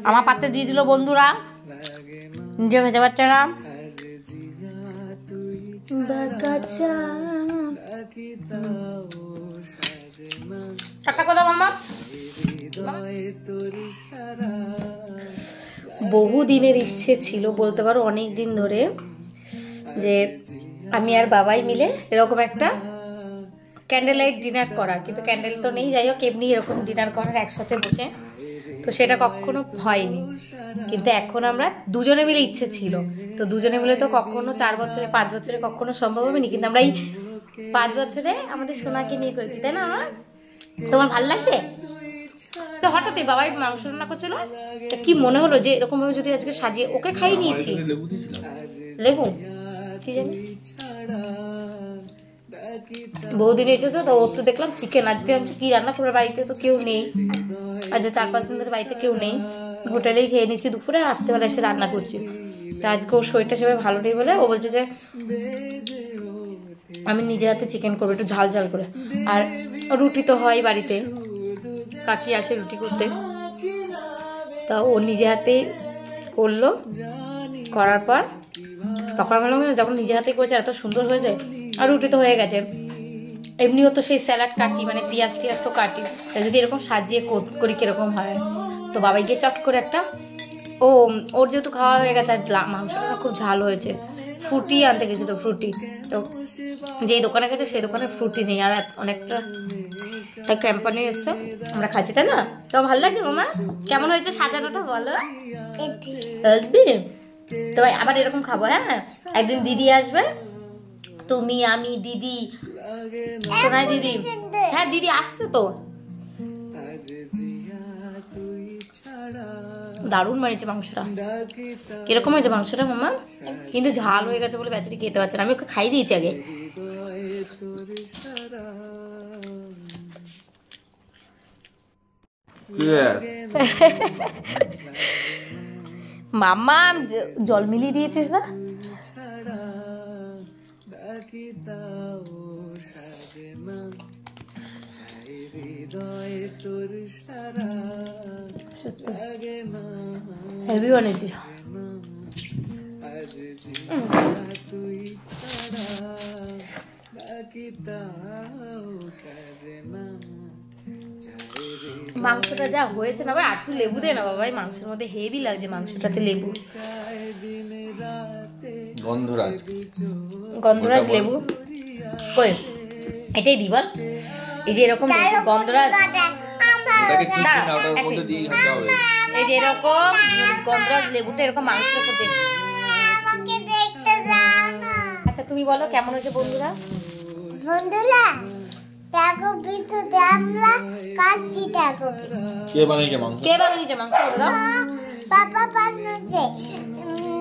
আমার পাতে দিয়ে দিল বন্ধুরা, নিজে খেতে পারছে না। বহু দিনের ইচ্ছে ছিল বলতে পারো, অনেক দিন ধরে, যে আমি আর বাবাই মিলে এরকম একটা ক্যান্ডেল লাইট ডিনার করার, কিন্তু ক্যান্ডেল তো নেই, যাই হোক এমনি এরকম ডিনার করার একসাথে বসে। তো সেটা কখনো হয়নি, কিন্তু এখন আমরা দুজনে মিলে ইচ্ছে ছিল, তো দুজনে মিলে তো কখনো 4 বছরে 5 বছরে কখনো সম্ভব হয়নি, কিন্তু আমরা এই 5 বছরে আমাদের সোনাকে নিয়ে করেছি, তাই না? তোমার ভাল লাগছে? তো হঠাৎই বাবাই মাংস রান্না করছিল, কি মনে হলো যে এরকম ভাবে যদি আজকে সাজিয়ে ওকে খাইয়ে নিয়েছি। লেবু কি জানি বহুদিন এসেছো তো, ওর তো দেখলাম চিকেন, আজকে আনছে কি রান্না করবে, বাড়িতে তো কেউ নেই, আজ 4-5 দিন ধরে বাড়িতে কেউ নেই, হোটেলেই খেয়ে নিচ্ছি দুপুরে, রাত্রেবেলা এসে রান্না করছি। তো আজকে ওর শরীরটা সেভাবে ভালো নেই বলে ও বলছে যে আমি নিজে হাতে চিকেন করবো একটু ঝাল ঝাল করে, আর রুটি তো হয় বাড়িতে, কাকি আসে রুটি করতে, তা ও নিজে হাতে করলো। করার পর তখন ভালো, যখন নিজে হাতে করেছে এত সুন্দর হয়ে যায়, আর রুটি তো হয়ে গেছে। এমনিও তো সেই স্যালাড কাটি, মানে পেঁয়াজ টিয়াজ তো কাটি, যদি এরকম সাজিয়ে করি কিরকম হয়। তো বাবাই গিয়ে চট করে একটা, ওর যেহেতু খাওয়া হয়ে গেছে, আর মাংসটা খুব ঝাল হয়েছে, ফ্রুটি আনতে গেছিল, ফ্রুটি। তো যেই দোকানে গেছে সেই দোকানে ফ্রুটি নেই, আর অনেকটা কোম্পানি এসছে, আমরা খাচ্ছি, তাই না? তো ভালো লাগছে মামা? কেমন হয়েছে সাজানোটা বলো? তো আবার এরকম খাবো, হ্যাঁ? একদিন দিদি আসবে, তুমি আমি দিদি, সোনাই দিদি, হ্যাঁ দিদি আসছে তো। দারুণ বানিয়েছে মাংসটা। কিরকম হয়েছে মাংসটা মামা? কিন্তু ঝাল হয়ে গেছে বলে বেচারি খেতে পারছে না, আমি ওকে খাই দিয়েছি আগে। মামা জল মিলিয়ে দিয়েছিস না? হেভি বানিয়েছিস। মাংসটা যা হয়েছে না ভাই, আর একটু লেবু দে না বাবা, মাংসের মধ্যে হেভি লাগছে মাংসটাতে লেবু। গন্ধরাজ লেবু কই, এটাই দি বল। এই যে এরকম গন্ধরাজ, এই যে এরকম গন্ধরাজ লেবুটা এরকম মাংসের উপর দে। আচ্ছা তুমি বলো কেমন হয়েছে বন্ধুরা? বন্ধুরা দেখো ভিডিওতে আমরা কাচ্চি দেখো। কে বানিয়েছে মাংস? কে বানিয়েছে মাংস বলো? পাপা বানিয়েছে।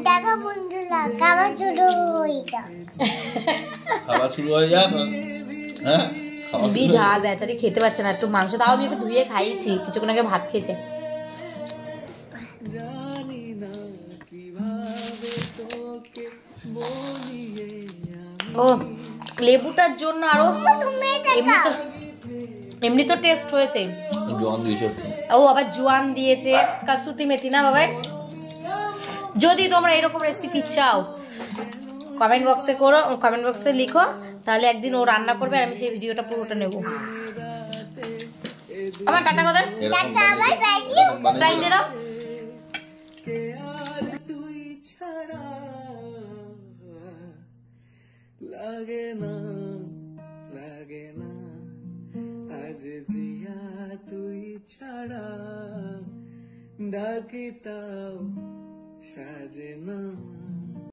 দেখো বন্ধুরা খাবার শুরু হয়ে যাক। খাবার শুরু হয়ে যাক। হ্যাঁ খুবই ঝাল, বেচারি খেতে পারছে না একটু মাংস, তাও আমি একটু ধুয়ে খাইয়েছি, কিছুক্ষণ আগে ভাত খেয়েছে। ও লেবুটার জন্য আরো এমনি তো টেস্ট হয়েছে, ও আবার জোয়ান দিয়েছে, কাসুতি মেথি না বাবা। যদি তোমরা এরকম রেসিপি চাও কমেন্ট বক্সে করো, কমেন্ট বক্সে লিখো, তাহলে একদিন ও রান্না করবে আর আমি সেই ভিডিওটা পুরোটা নেব। আমার টাটা কথা, টাটা বাই বাই বাই দে দাও। লাগে না লাগে না আজ জিয়া তুই ছাড়া, ডাকি তাও সাজে না।